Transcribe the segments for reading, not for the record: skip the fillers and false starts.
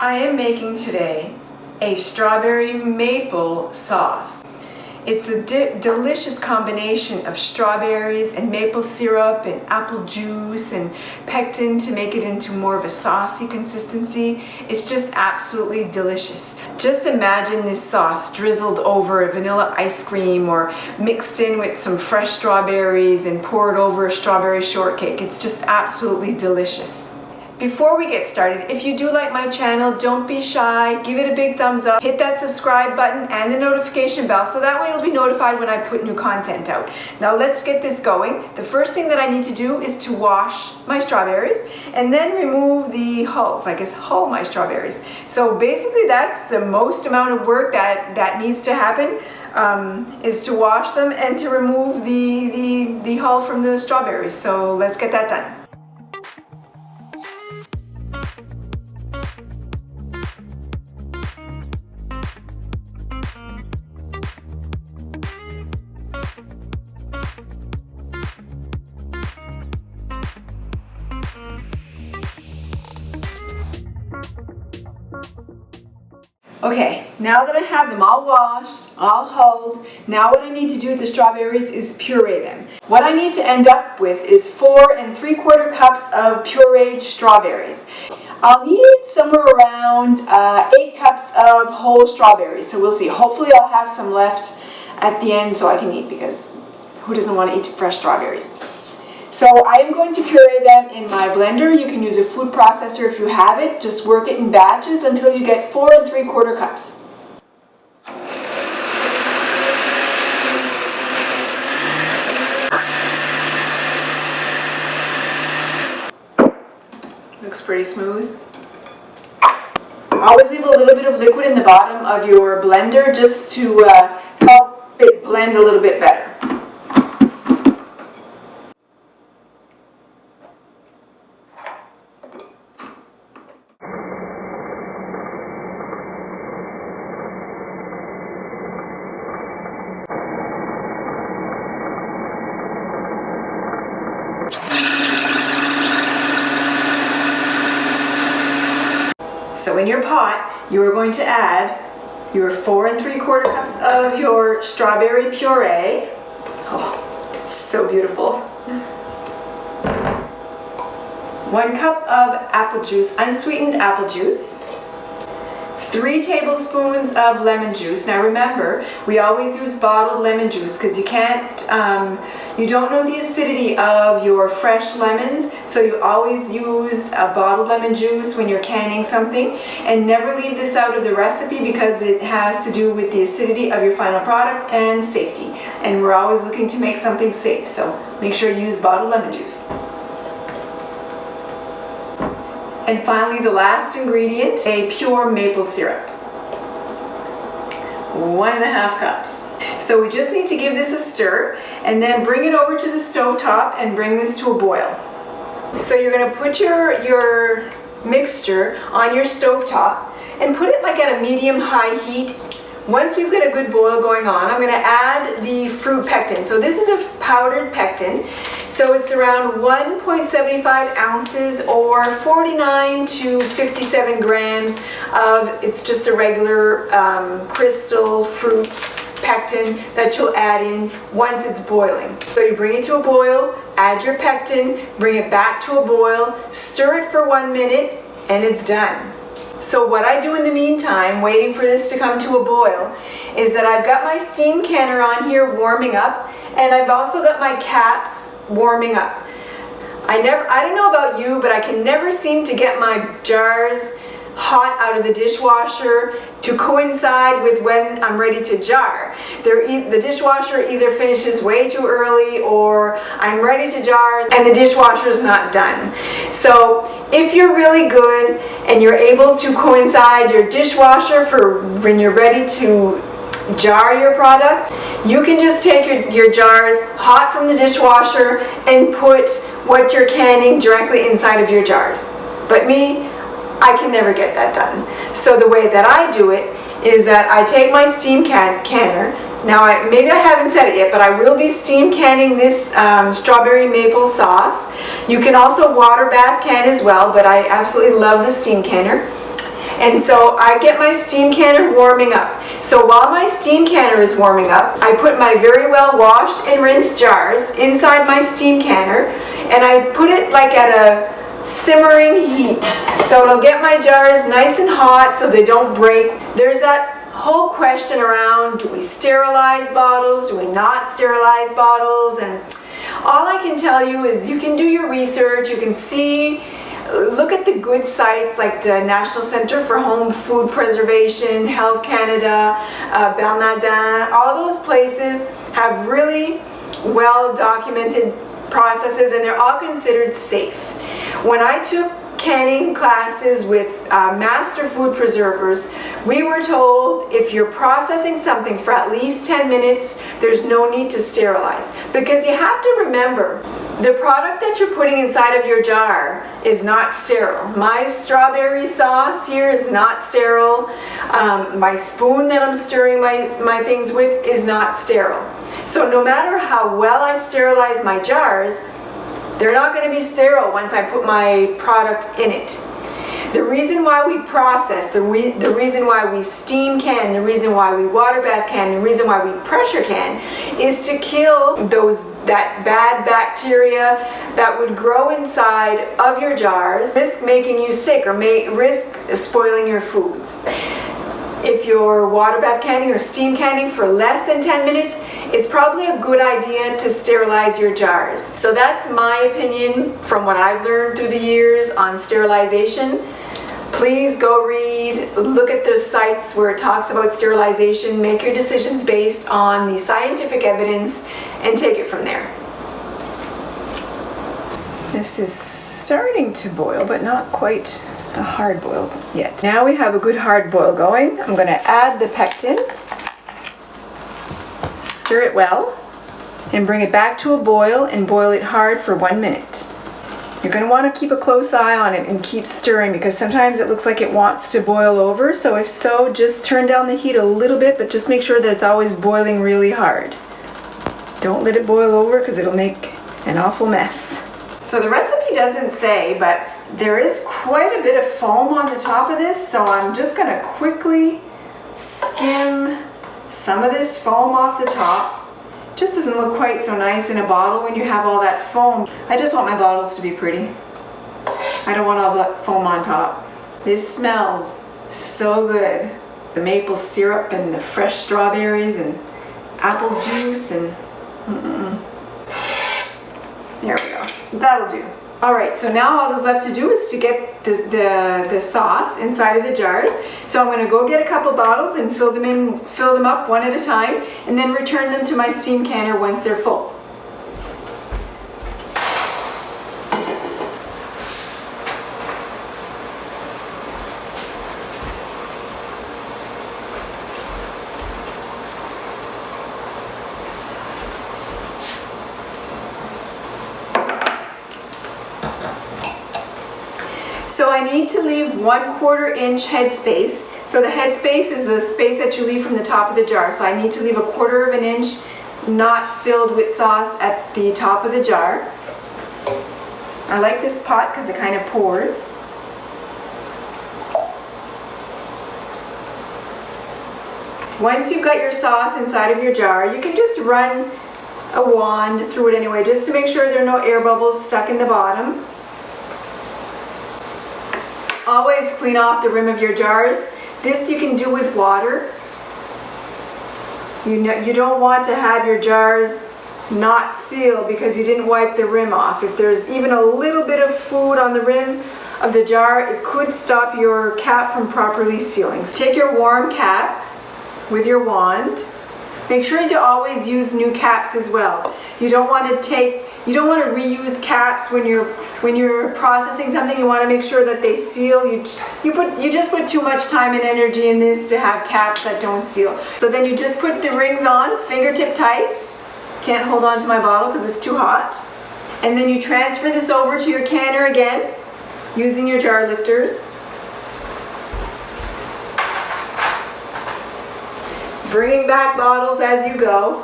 I am making today a strawberry maple sauce. It's a delicious combination of strawberries and maple syrup and apple juice and pectin to make it into more of a saucy consistency. It's just absolutely delicious. Just imagine this sauce drizzled over a vanilla ice cream or mixed in with some fresh strawberries and poured over a strawberry shortcake. It's just absolutely delicious. Before we get started, if you do like my channel, don't be shy, give it a big thumbs up, hit that subscribe button and the notification bell so that way you'll be notified when I put new content out. Now let's get this going. The first thing that I need to do is to wash my strawberries and then remove the hulls, hull my strawberries. So basically that's the most amount of work that needs to happen, is to wash them and to remove the hull from the strawberries. So let's get that done. Okay, now that I have them all washed, all hulled, now what I need to do with the strawberries is puree them. What I need to end up with is 4 3/4 cups of pureed strawberries. I'll need somewhere around 8 cups of whole strawberries, so we'll see. Hopefully I'll have some left at the end so I can eat, because who doesn't want to eat fresh strawberries? So I am going to puree them in my blender. You can use a food processor if you have it. Just work it in batches until you get 4 3/4 cups. Looks pretty smooth. Always leave a little bit of liquid in the bottom of your blender just to help it blend a little bit better. So in your pot, you are going to add your 4 3/4 cups of your strawberry puree. Oh, it's so beautiful. 1 cup of apple juice, unsweetened apple juice. 3 tablespoons of lemon juice. Now remember, we always use bottled lemon juice because you don't know the acidity of your fresh lemons, so you always use a bottled lemon juice when you're canning something, and never leave this out of the recipe because it has to do with the acidity of your final product and safety. And we're always looking to make something safe, so make sure you use bottled lemon juice. And finally, the last ingredient, a pure maple syrup. 1 1/2 cups. So we just need to give this a stir and then bring it over to the stove top and bring this to a boil. So you're going to put your mixture on your stove top and put it at a medium-high heat. Once we've got a good boil going on, I'm going to add the fruit pectin. So this is a powdered pectin. So it's around 1.75 ounces or 49 to 57 grams of, it's just a regular crystal fruit pectin that you'll add in once it's boiling. So you bring it to a boil, add your pectin, bring it back to a boil, stir it for 1 minute, and it's done. So what I do in the meantime, waiting for this to come to a boil, is that I've got my steam canner on here warming up, and I've also got my caps warming up. I don't know about you, but I can never seem to get my jars hot out of the dishwasher to coincide with when I'm ready to jar. The dishwasher either finishes way too early, or I'm ready to jar and the dishwasher's not done. So if you're really good and you're able to coincide your dishwasher for when you're ready to jar your product, you can just take your jars hot from the dishwasher and put what you're canning directly inside of your jars. But me, I can never get that done. So the way that I do it is that I take my steam canner. Now, maybe I haven't said it yet, but I will be steam canning this strawberry maple sauce. You can also water bath can as well, but I absolutely love the steam canner. And so I get my steam canner warming up. So while my steam canner is warming up, I put my very well washed and rinsed jars inside my steam canner, and I put it like at a simmering heat. So it'll get my jars nice and hot so they don't break. There's that whole question around, do we sterilize bottles, do we not sterilize bottles? And all I can tell you is you can do your research, you can see, look at the good sites like the National Centre for Home Food Preservation, Health Canada, Bernardin. All those places have really well documented processes, and they're all considered safe. When I took canning classes with master food preservers, we were told if you're processing something for at least 10 minutes, there's no need to sterilize. Because you have to remember, the product that you're putting inside of your jar is not sterile. My strawberry sauce here is not sterile. My spoon that I'm stirring my things with is not sterile. So no matter how well I sterilize my jars, they're not going to be sterile once I put my product in it. The reason why we process, the reason why we steam can, the reason why we water bath can, the reason why we pressure can is to kill that bad bacteria that would grow inside of your jars, risk making you sick or risk spoiling your foods. If you're water bath canning or steam canning for less than 10 minutes, it's probably a good idea to sterilize your jars. So that's my opinion from what I've learned through the years on sterilization. Please go read, look at the sites where it talks about sterilization, make your decisions based on the scientific evidence, and take it from there. This is starting to boil, but not quite a hard boil yet. Now we have a good hard boil going. I'm going to add the pectin, stir it well, and bring it back to a boil and boil it hard for 1 minute. You're going to want to keep a close eye on it and keep stirring because sometimes it looks like it wants to boil over. So if so, just turn down the heat a little bit, but just make sure that it's always boiling really hard. Don't let it boil over because it'll make an awful mess. So the recipe doesn't say, but there is quite a bit of foam on the top of this, so I'm just going to quickly skim some of this foam off the top. Just doesn't look quite so nice in a bottle when you have all that foam. I just want my bottles to be pretty. I don't want all that foam on top. This smells so good. The maple syrup and the fresh strawberries and apple juice and there we go. That'll do. Alright, so now all that's left to do is to get the sauce inside of the jars. So I'm going to go get a couple bottles and fill them up one at a time, and then return them to my steam canner once they're full. So I need to leave 1/4 inch headspace. So the headspace is the space that you leave from the top of the jar. So I need to leave 1/4 inch not filled with sauce at the top of the jar. I like this pot because it kind of pours. Once you've got your sauce inside of your jar, you can just run a wand through it anyway, just to make sure there are no air bubbles stuck in the bottom. Always clean off the rim of your jars. This you can do with water. You don't want to have your jars not sealed because you didn't wipe the rim off. If there's even a little bit of food on the rim of the jar, it could stop your cap from properly sealing. Take your warm cap with your wand. Make sure to always use new caps as well. You don't want to reuse caps when you're processing something. You want to make sure that they seal. You just put too much time and energy in this to have caps that don't seal. So then you just put the rings on, fingertip tight. Can't hold on to my bottle because it's too hot. And then you transfer this over to your canner again using your jar lifters. Bringing back bottles as you go.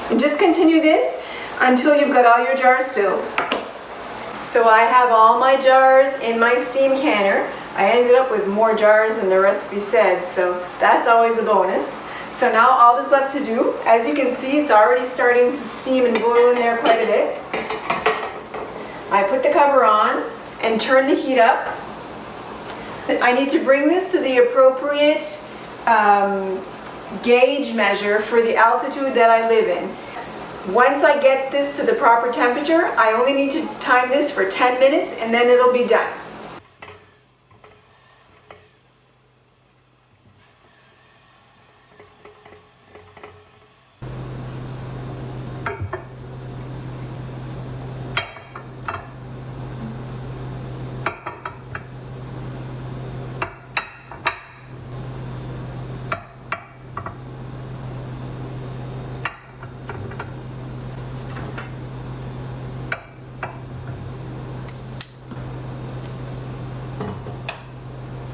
And just continue this until you've got all your jars filled. So I have all my jars in my steam canner. I ended up with more jars than the recipe said, so that's always a bonus. So now all that's left to do, as you can see, it's already starting to steam and boil in there quite a bit. I put the cover on and turn the heat up. I need to bring this to the appropriate gauge measure for the altitude that I live in. Once I get this to the proper temperature, I only need to time this for 10 minutes and then it'll be done.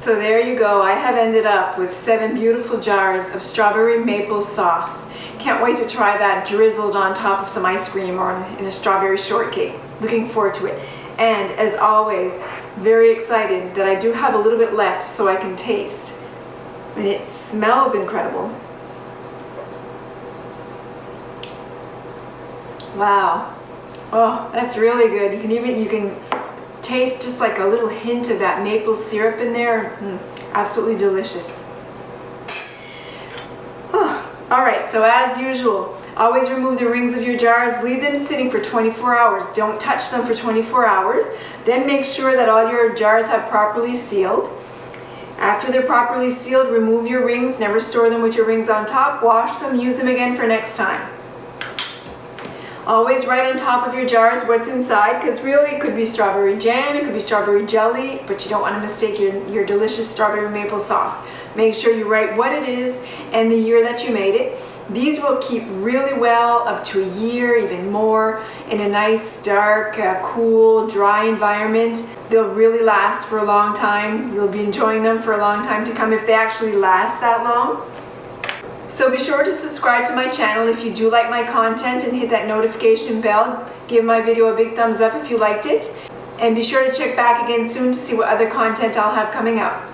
So there you go, I have ended up with 7 beautiful jars of strawberry maple sauce. Can't wait to try that drizzled on top of some ice cream or in a strawberry shortcake. Looking forward to it. And as always, very excited that I do have a little bit left so I can taste. And it smells incredible. Wow. Oh, that's really good. You can taste just like a little hint of that maple syrup in there. Absolutely delicious. All right, so as usual, always remove the rings of your jars. Leave them sitting for 24 hours. Don't touch them for 24 hours. Then make sure that all your jars have properly sealed. After they're properly sealed, remove your rings. Never store them with your rings on top. Wash them, use them again for next time. Always write on top of your jars what's inside, because really it could be strawberry jam, it could be strawberry jelly, but you don't want to mistake your delicious strawberry maple sauce. Make sure you write what it is and the year that you made it. These will keep really well up to a year, even more, in a nice, dark, cool, dry environment. They'll really last for a long time. You'll be enjoying them for a long time to come if they actually last that long. So be sure to subscribe to my channel if you do like my content and hit that notification bell. Give my video a big thumbs up if you liked it. And be sure to check back again soon to see what other content I'll have coming up.